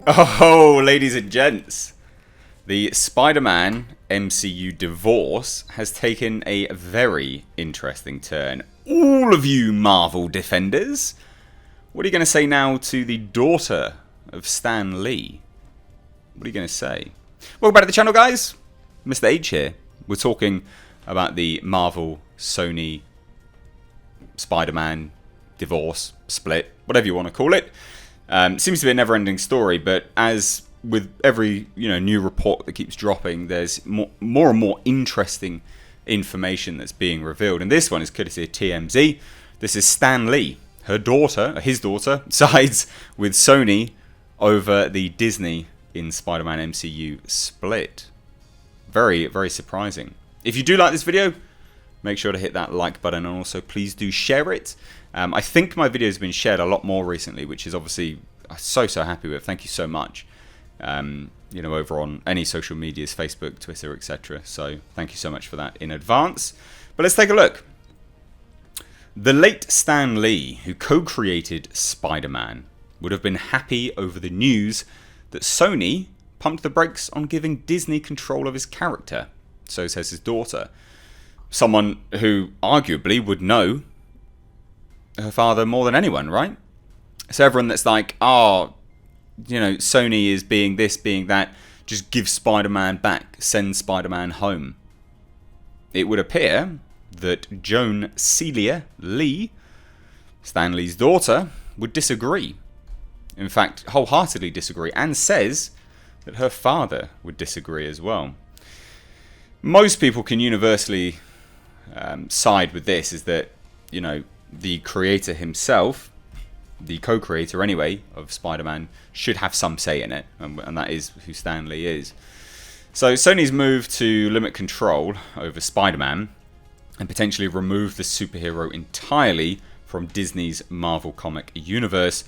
Oh, ladies and gents, the Spider-Man MCU divorce has taken a very interesting turn. All of you Marvel defenders, what are you going to say now to the daughter of Stan Lee? What are you going to say? Welcome back to the channel, guys. Mr. H here. We're talking about the Marvel, Sony, Spider-Man divorce, split, whatever you want to call it. Seems to be a never-ending story, but as with every new report that keeps dropping, there's more and more interesting information that's being revealed. And this one is courtesy of TMZ. This is Stan Lee, his daughter, sides with Sony over the Disney in Spider-Man MCU split. Very, very surprising. If you do like this video, make sure to hit that like button, and also please do share it. I think my video has been shared a lot more recently, which is obviously so happy with. Thank you so much. Over on any social medias, Facebook, Twitter, etc. So thank you so much for that in advance. But let's take a look. The late Stan Lee, who co-created Spider-Man, would have been happy over the news that Sony pumped the brakes on giving Disney control of his character. So says his daughter. Someone who arguably would know her father more than anyone, right? So everyone that's like, Sony is being this, being that, just give Spider-Man back, send Spider-Man home. It would appear that Joan Celia Lee, Stan Lee's daughter, would disagree. In fact, wholeheartedly disagree, and says that her father would disagree as well. Most people can universally side with this, is that, the creator himself, the co-creator anyway, of Spider-Man, should have some say in it, and that is who Stan Lee is. So Sony's move to limit control over Spider-Man and potentially remove the superhero entirely from Disney's Marvel comic universe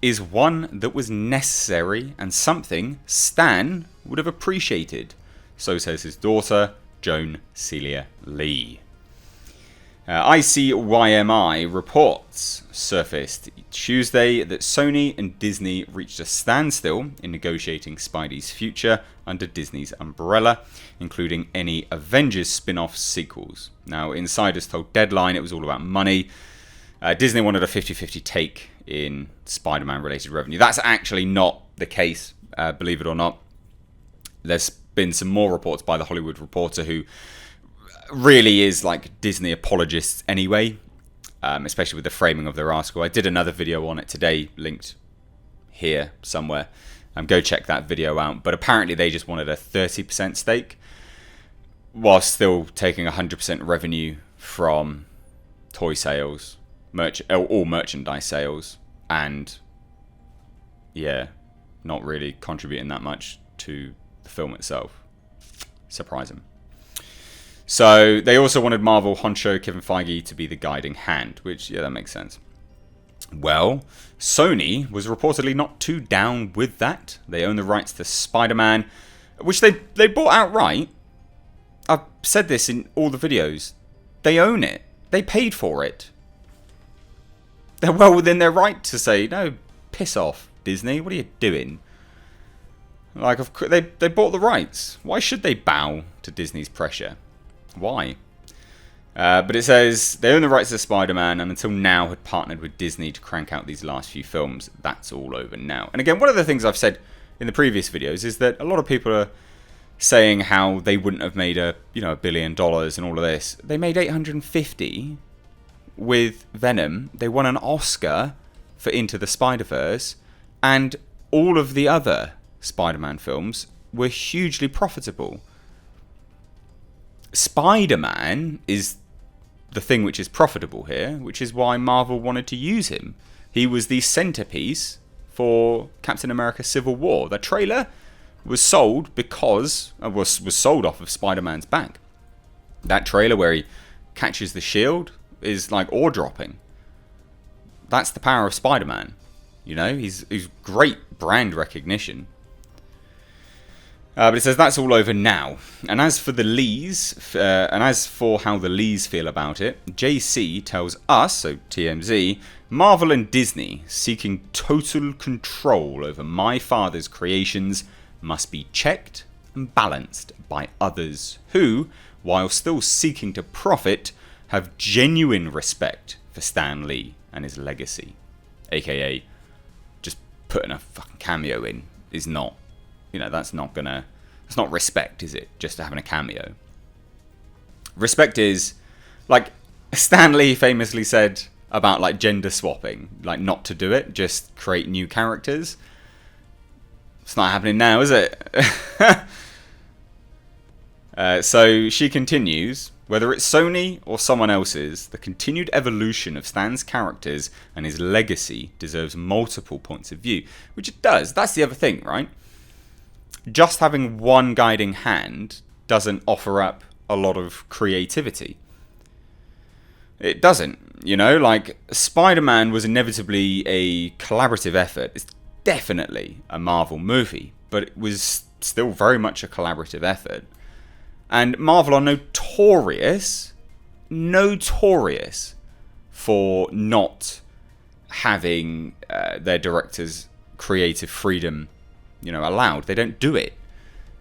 is one that was necessary and something Stan would have appreciated. So says his daughter, Joan Celia Lee. ICYMI reports surfaced Tuesday that Sony and Disney reached a standstill in negotiating Spidey's future under Disney's umbrella, including any Avengers spin-off sequels. Now, insiders told Deadline it was all about money. Disney wanted a 50-50 take in Spider-Man related revenue. That's actually not the case, believe it or not. There's been some more reports by The Hollywood Reporter, who really is like Disney apologists anyway, especially with the framing of their article. I did another video on it today, linked here somewhere. Go check that video out. But apparently they just wanted a 30% stake, while still taking 100% revenue from toy sales, all merchandise sales, and not really contributing that much to the film itself. Surprising. So they also wanted Marvel honcho Kevin Feige to be the guiding hand, which, that makes sense. Well, Sony was reportedly not too down with that. They own the rights to Spider-Man, which they bought outright. I've said this in all the videos. They own it. They paid for it. They're well within their right to say, no, piss off, Disney. What are you doing? Like, they bought the rights. Why should they bow to Disney's pressure? Why? But it says they own the rights to Spider-Man and until now had partnered with Disney to crank out these last few films. That's all over now. And again, one of the things I've said in the previous videos is that a lot of people are saying how they wouldn't have made $1 billion and all of this. They made 850 with Venom. They won an Oscar for Into the Spider-Verse, and all of the other Spider-Man films were hugely profitable. Spider-Man is the thing which is profitable here, which is why Marvel wanted to use him. He was the centerpiece for Captain America Civil War. The trailer was sold because was sold off of Spider-Man's back. That trailer where he catches the shield is like ore-dropping. That's the power of Spider-Man. He's great brand recognition. But it says that's all over now. And as for the Lees, and as for how the Lees feel about it, JC tells us, so TMZ, Marvel and Disney seeking total control over my father's creations must be checked and balanced by others who, while still seeking to profit, have genuine respect for Stan Lee and his legacy. AKA, just putting a fucking cameo in is not, that's not respect, is it? Just having a cameo. Respect is, like Stan Lee famously said about like gender swapping, like not to do it, just create new characters. It's not happening now, is it? So she continues, whether it's Sony or someone else's, the continued evolution of Stan's characters and his legacy deserves multiple points of view, which it does. That's the other thing, right? Just having one guiding hand doesn't offer up a lot of creativity. It doesn't, like Spider-Man was inevitably a collaborative effort. It's definitely a Marvel movie, but it was still very much a collaborative effort. And Marvel are notorious for not having their directors' creative freedom, allowed. They don't do it.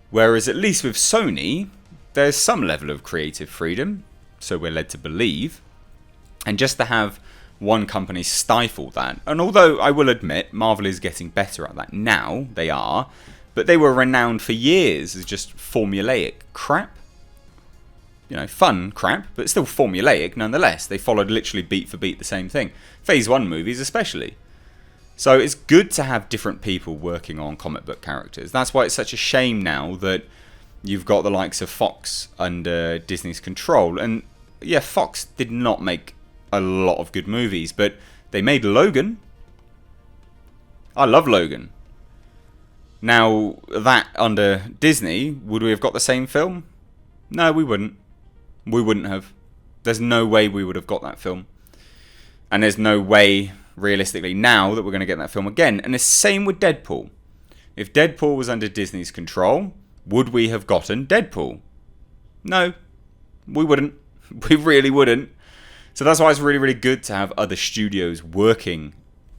Whereas at least with Sony, there's some level of creative freedom, so we're led to believe. And just to have one company stifle that, and although I will admit Marvel is getting better at that now, they are, but they were renowned for years as just formulaic crap. Fun crap, but still formulaic nonetheless. They followed literally beat for beat the same thing. Phase 1 movies especially. So it's good to have different people working on comic book characters. That's why it's such a shame now that you've got the likes of Fox under Disney's control. And yeah, Fox did not make a lot of good movies, but they made Logan. I love Logan. Now, that under Disney, would we have got the same film? No, we wouldn't. We wouldn't have. There's no way we would have got that film. And there's no way, realistically, now that we're going to get that film again. And the same with Deadpool. If Deadpool was under Disney's control, would we have gotten Deadpool? No, we wouldn't. We really wouldn't. So that's why it's really, really good to have other studios working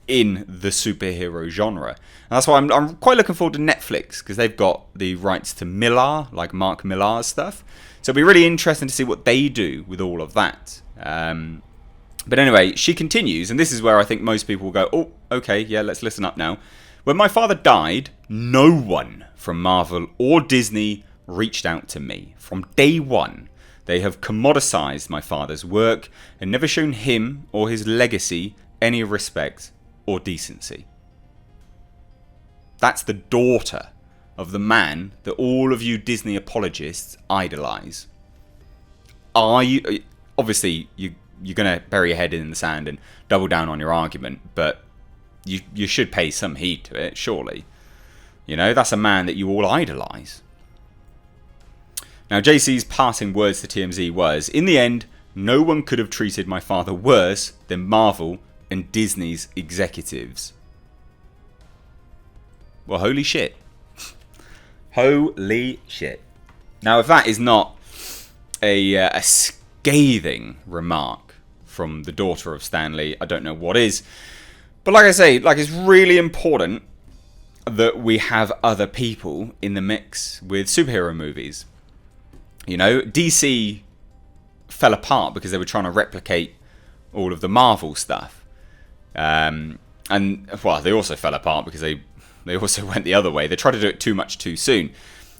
in the superhero genre. And that's why I'm quite looking forward to Netflix, because they've got the rights to Millar, like Mark Millar's stuff. So it'll be really interesting to see what they do with all of that. But anyway, she continues, and this is where I think most people will go, oh, okay, yeah, let's listen up now. When my father died, no one from Marvel or Disney reached out to me. From day one, they have commoditized my father's work and never shown him or his legacy any respect or decency. That's the daughter of the man that all of you Disney apologists idolize. Are you... Obviously, you're going to bury your head in the sand and double down on your argument, but you should pay some heed to it, surely. That's a man that you all idolize. Now, JC's parting words to TMZ was, in the end, no one could have treated my father worse than Marvel and Disney's executives. Well, holy shit. Holy shit. Now, if that is not a scathing remark from the daughter of Stan Lee, I don't know what is. But like I say, it's really important that we have other people in the mix with superhero movies. DC fell apart because they were trying to replicate all of the Marvel stuff. And, well, they also fell apart because they also went the other way. They tried to do it too much too soon.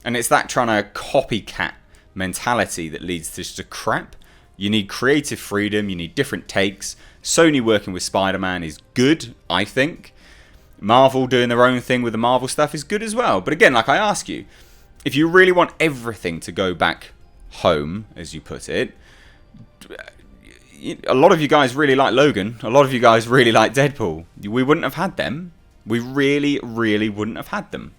And it's that trying to copycat mentality that leads to just a crap. You need creative freedom. You need different takes. Sony working with Spider-Man is good, I think. Marvel doing their own thing with the Marvel stuff is good as well. But again, like I ask you, if you really want everything to go back home, as you put it, a lot of you guys really like Logan. A lot of you guys really like Deadpool. We wouldn't have had them. We really, really wouldn't have had them.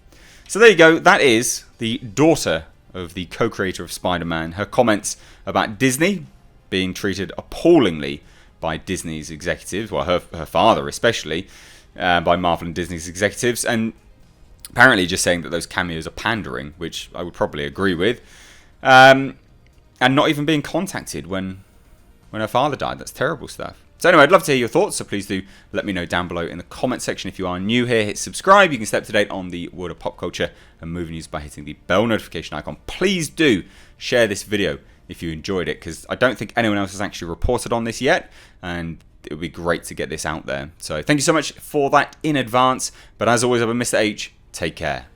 So there you go. That is the daughter of the co-creator of Spider-Man. Her comments about Disney being treated appallingly by Disney's executives, well, her father especially, by Marvel and Disney's executives. And apparently just saying that those cameos are pandering, which I would probably agree with, and not even being contacted when her father died. That's terrible stuff. So anyway, I'd love to hear your thoughts, so please do let me know down below in the comment section. If you are new here, hit subscribe. You can stay up to date on the world of pop culture and movie news by hitting the bell notification icon. Please do share this video if you enjoyed it, because I don't think anyone else has actually reported on this yet, and it would be great to get this out there. So thank you so much for that in advance. But as always, I've been Mr. H. Take care.